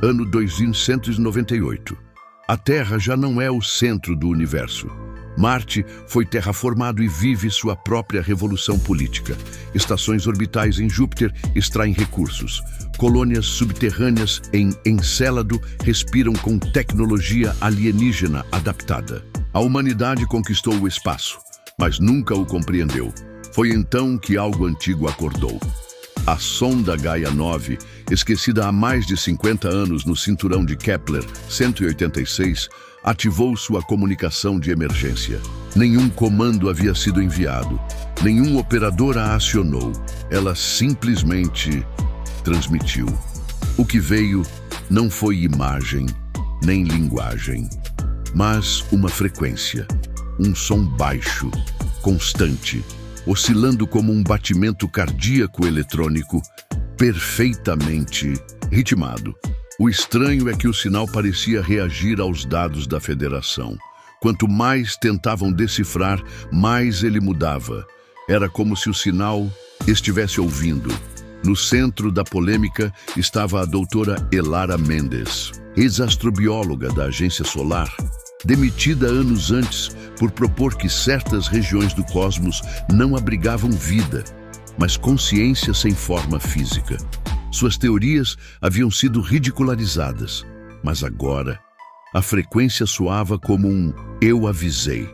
ano 2198. A Terra já não é o centro do universo. Marte foi terraformado e vive sua própria revolução política. Estações orbitais em Júpiter extraem recursos. Colônias subterrâneas em Encélado respiram com tecnologia alienígena adaptada. A humanidade conquistou o espaço, mas nunca o compreendeu. Foi então que algo antigo acordou. A sonda Gaia 9, esquecida há mais de 50 anos no cinturão de Kepler 186, ativou sua comunicação de emergência. Nenhum comando havia sido enviado, nenhum operador a acionou. Ela simplesmente transmitiu. O que veio não foi imagem, nem linguagem, mas uma frequência, um som baixo, constante, oscilando como um batimento cardíaco eletrônico, perfeitamente ritmado. O estranho é que o sinal parecia reagir aos dados da Federação. Quanto mais tentavam decifrar, mais ele mudava. Era como se o sinal estivesse ouvindo. No centro da polêmica estava a doutora Elara Mendes, ex-astrobióloga da Agência Solar, demitida anos antes por propor que certas regiões do cosmos não abrigavam vida, mas consciência sem forma física. Suas teorias haviam sido ridicularizadas, mas agora a frequência soava como um "eu avisei".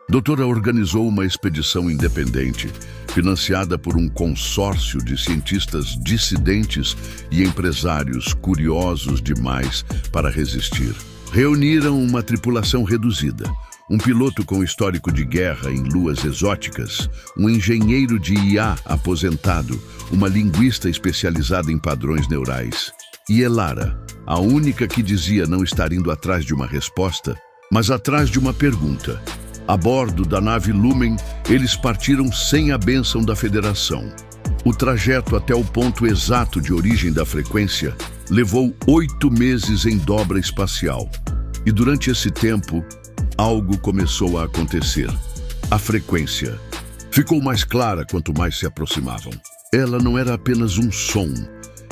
Doutora organizou uma expedição independente, financiada por um consórcio de cientistas dissidentes e empresários curiosos demais para resistir. Reuniram uma tripulação reduzida, um piloto com histórico de guerra em luas exóticas, um engenheiro de IA aposentado, uma linguista especializada em padrões neurais, e Elara, a única que dizia não estar indo atrás de uma resposta, mas atrás de uma pergunta. A bordo da nave Lumen, eles partiram sem a bênção da Federação. O trajeto até o ponto exato de origem da frequência levou 8 meses em dobra espacial. E durante esse tempo, algo começou a acontecer. A frequência ficou mais clara quanto mais se aproximavam. Ela não era apenas um som,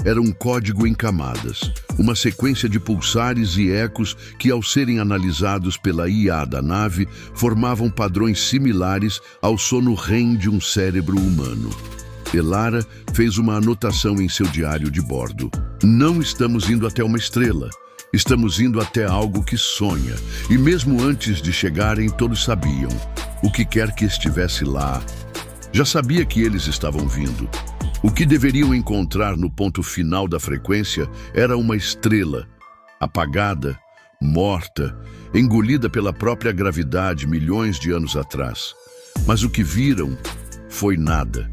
era um código em camadas, uma sequência de pulsares e ecos que, ao serem analisados pela IA da nave, formavam padrões similares ao sono REM de um cérebro humano. Elara fez uma anotação em seu diário de bordo. Não estamos indo até uma estrela. Estamos indo até algo que sonha. E mesmo antes de chegarem, todos sabiam. O que quer que estivesse lá, já sabia que eles estavam vindo. O que deveriam encontrar no ponto final da frequência era uma estrela, apagada, morta, engolida pela própria gravidade milhões de anos atrás. Mas o que viram foi nada.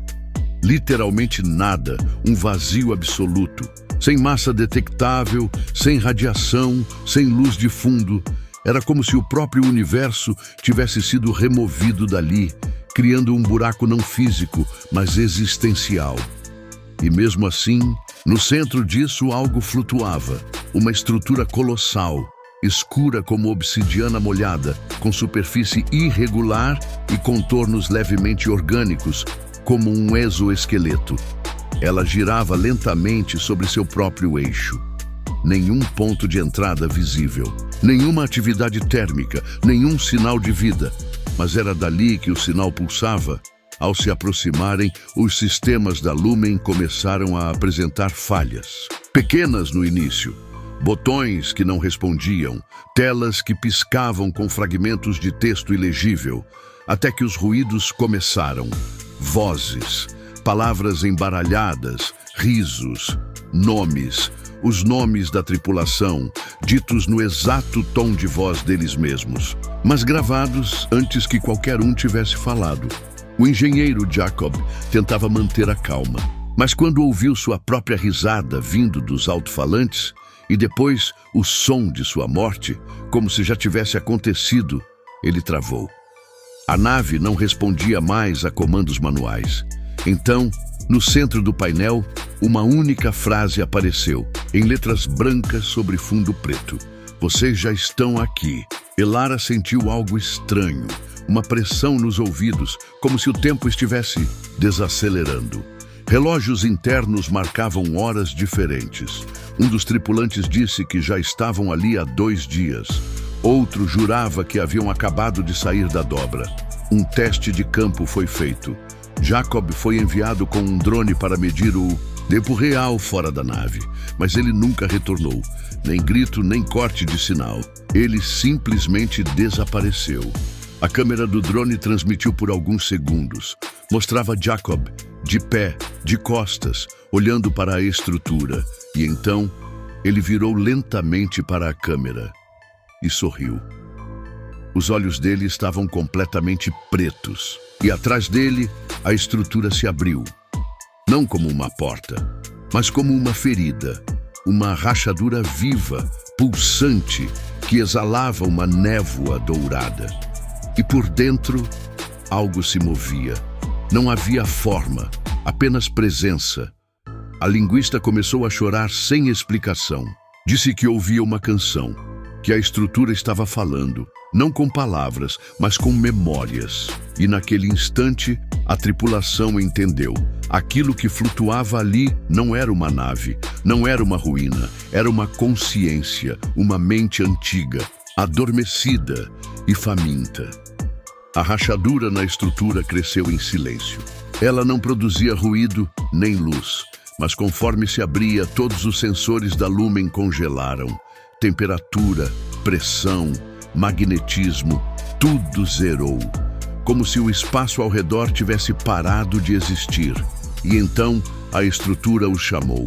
Literalmente nada, um vazio absoluto. Sem massa detectável, sem radiação, sem luz de fundo. Era como se o próprio universo tivesse sido removido dali, criando um buraco não físico, mas existencial. E mesmo assim, no centro disso algo flutuava, uma estrutura colossal, escura como obsidiana molhada, com superfície irregular e contornos levemente orgânicos, como um exoesqueleto. Ela girava lentamente sobre seu próprio eixo. Nenhum ponto de entrada visível, nenhuma atividade térmica, nenhum sinal de vida. Mas era dali que o sinal pulsava. Ao se aproximarem, os sistemas da Lumen começaram a apresentar falhas. Pequenas no início, botões que não respondiam, telas que piscavam com fragmentos de texto ilegível, até que os ruídos começaram. Vozes, palavras embaralhadas, risos, nomes, os nomes da tripulação, ditos no exato tom de voz deles mesmos, mas gravados antes que qualquer um tivesse falado. O engenheiro Jacob tentava manter a calma, mas quando ouviu sua própria risada vindo dos alto-falantes e depois o som de sua morte, como se já tivesse acontecido, ele travou. A nave não respondia mais a comandos manuais. Então, no centro do painel, uma única frase apareceu, em letras brancas sobre fundo preto. Vocês já estão aqui. Elara sentiu algo estranho, uma pressão nos ouvidos, como se o tempo estivesse desacelerando. Relógios internos marcavam horas diferentes. Um dos tripulantes disse que já estavam ali há 2 dias. Outro jurava que haviam acabado de sair da dobra. Um teste de campo foi feito. Jacob foi enviado com um drone para medir o tempo real fora da nave, mas ele nunca retornou. Nem grito, nem corte de sinal. Ele simplesmente desapareceu. A câmera do drone transmitiu por alguns segundos. Mostrava Jacob de pé, de costas, olhando para a estrutura. E então, ele virou lentamente para a câmera e sorriu. Os olhos dele estavam completamente pretos. E atrás dele, a estrutura se abriu. Não como uma porta, mas como uma ferida. Uma rachadura viva, pulsante, que exalava uma névoa dourada. E por dentro, algo se movia. Não havia forma, apenas presença. A linguista começou a chorar sem explicação. Disse que ouvia uma canção, que a estrutura estava falando, não com palavras, mas com memórias. E naquele instante, a tripulação entendeu. Aquilo que flutuava ali não era uma nave, não era uma ruína, era uma consciência, uma mente antiga, adormecida e faminta. A rachadura na estrutura cresceu em silêncio. Ela não produzia ruído nem luz, mas conforme se abria, todos os sensores da Lumen congelaram. Temperatura, pressão, magnetismo, tudo zerou. Como se o espaço ao redor tivesse parado de existir. E então a estrutura o chamou.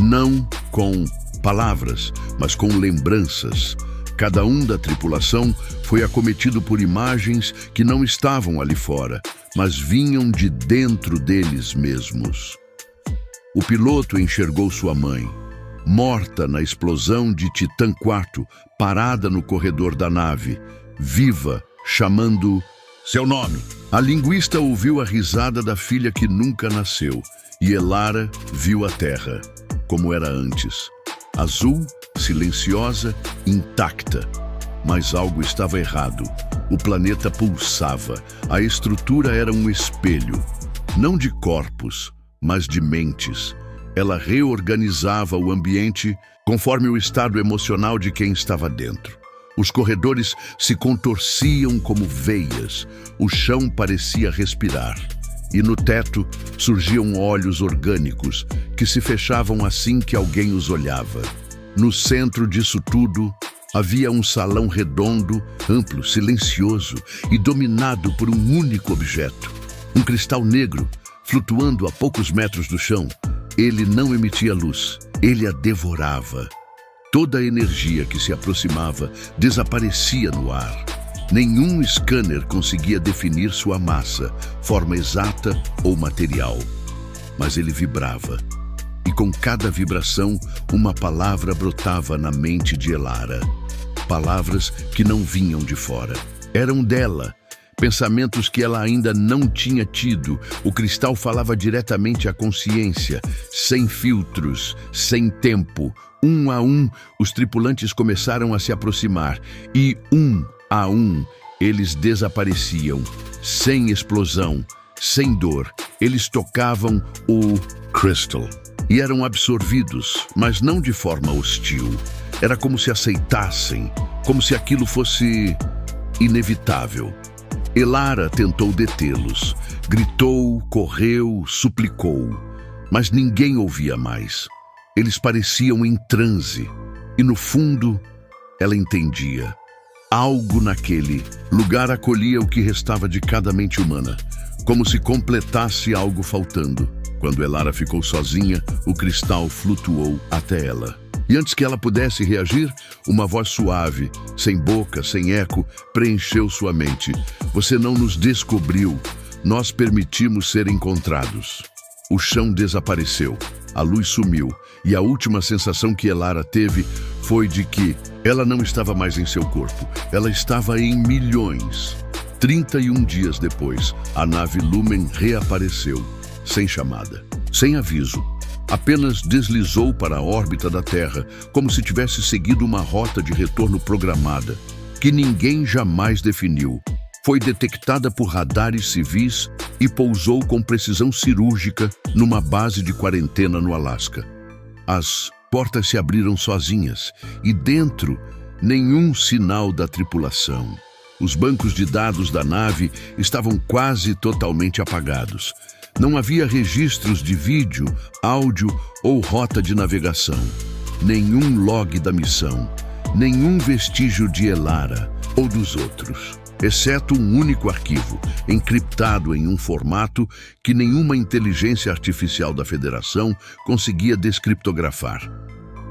Não com palavras, mas com lembranças. Cada um da tripulação foi acometido por imagens que não estavam ali fora, mas vinham de dentro deles mesmos. O piloto enxergou sua mãe, morta na explosão de Titã 4, parada no corredor da nave, viva, chamando seu nome. A linguista ouviu a risada da filha que nunca nasceu, e Elara viu a Terra, como era antes. Azul, silenciosa, intacta. Mas algo estava errado. O planeta pulsava. A estrutura era um espelho. Não de corpos, mas de mentes. Ela reorganizava o ambiente conforme o estado emocional de quem estava dentro. Os corredores se contorciam como veias. O chão parecia respirar. E no teto surgiam olhos orgânicos que se fechavam assim que alguém os olhava. No centro disso tudo, havia um salão redondo, amplo, silencioso e dominado por um único objeto. Um cristal negro, flutuando a poucos metros do chão. Ele não emitia luz, ele a devorava. Toda a energia que se aproximava desaparecia no ar. Nenhum scanner conseguia definir sua massa, forma exata ou material. Mas ele vibrava. E com cada vibração, uma palavra brotava na mente de Elara. Palavras que não vinham de fora. Eram dela. Pensamentos que ela ainda não tinha tido. O cristal falava diretamente à consciência, sem filtros, sem tempo. Um a um, os tripulantes começaram a se aproximar. E um a um, eles desapareciam. Sem explosão, sem dor. Eles tocavam o crystal. E eram absorvidos, mas não de forma hostil. Era como se aceitassem, como se aquilo fosse inevitável. Elara tentou detê-los. Gritou, correu, suplicou. Mas ninguém ouvia mais. Eles pareciam em transe. E no fundo, ela entendia. Algo naquele lugar acolhia o que restava de cada mente humana, como se completasse algo faltando. Quando Elara ficou sozinha, o cristal flutuou até ela. E antes que ela pudesse reagir, uma voz suave, sem boca, sem eco, preencheu sua mente. Você não nos descobriu, nós permitimos ser encontrados. O chão desapareceu, a luz sumiu, e a última sensação que Elara teve foi de que ela não estava mais em seu corpo, ela estava em milhões. 31 dias depois, a nave Lumen reapareceu, sem chamada, sem aviso. Apenas deslizou para a órbita da Terra, como se tivesse seguido uma rota de retorno programada, que ninguém jamais definiu. foi detectada por radares civis e pousou com precisão cirúrgica numa base de quarentena no Alasca. As portas se abriram sozinhas e dentro nenhum sinal da tripulação. Os bancos de dados da nave estavam quase totalmente apagados. Não havia registros de vídeo, áudio ou rota de navegação. Nenhum log da missão, nenhum vestígio de Elara ou dos outros, exceto um único arquivo, encriptado em um formato que nenhuma inteligência artificial da Federação conseguia descriptografar.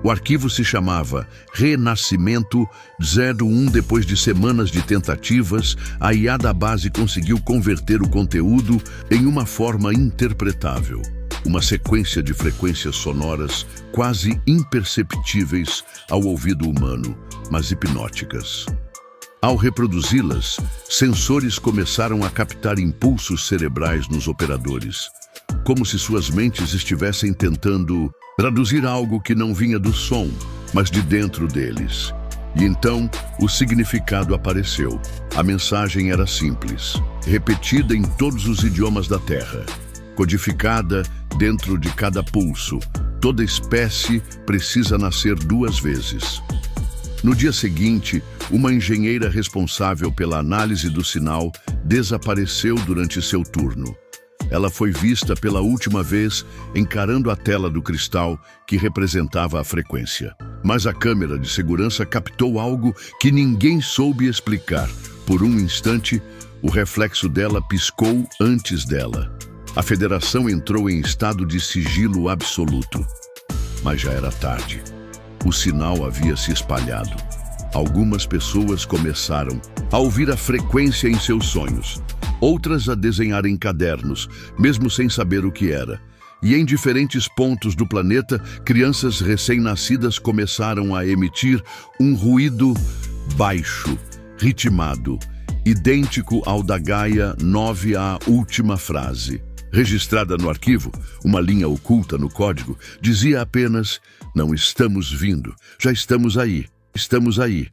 O arquivo se chamava Renascimento 01. Depois de semanas de tentativas, a IA da base conseguiu converter o conteúdo em uma forma interpretável. Uma sequência de frequências sonoras quase imperceptíveis ao ouvido humano, mas hipnóticas. Ao reproduzi-las, sensores começaram a captar impulsos cerebrais nos operadores, como se suas mentes estivessem tentando traduzir algo que não vinha do som, mas de dentro deles. E então, o significado apareceu. A mensagem era simples, repetida em todos os idiomas da Terra, codificada dentro de cada pulso. Toda espécie precisa nascer 2 vezes. No dia seguinte, uma engenheira responsável pela análise do sinal desapareceu durante seu turno. Ela foi vista pela última vez encarando a tela do cristal que representava a frequência. Mas a câmera de segurança captou algo que ninguém soube explicar. Por um instante, o reflexo dela piscou antes dela. A Federação entrou em estado de sigilo absoluto. Mas já era tarde. O sinal havia se espalhado. Algumas pessoas começaram a ouvir a frequência em seus sonhos, outras a desenhar em cadernos, mesmo sem saber o que era. E em diferentes pontos do planeta, crianças recém-nascidas começaram a emitir um ruído baixo, ritmado, idêntico ao da Gaia 9, a última frase. Registrada no arquivo, uma linha oculta no código dizia apenas: "Não estamos vindo, já estamos aí, estamos aí."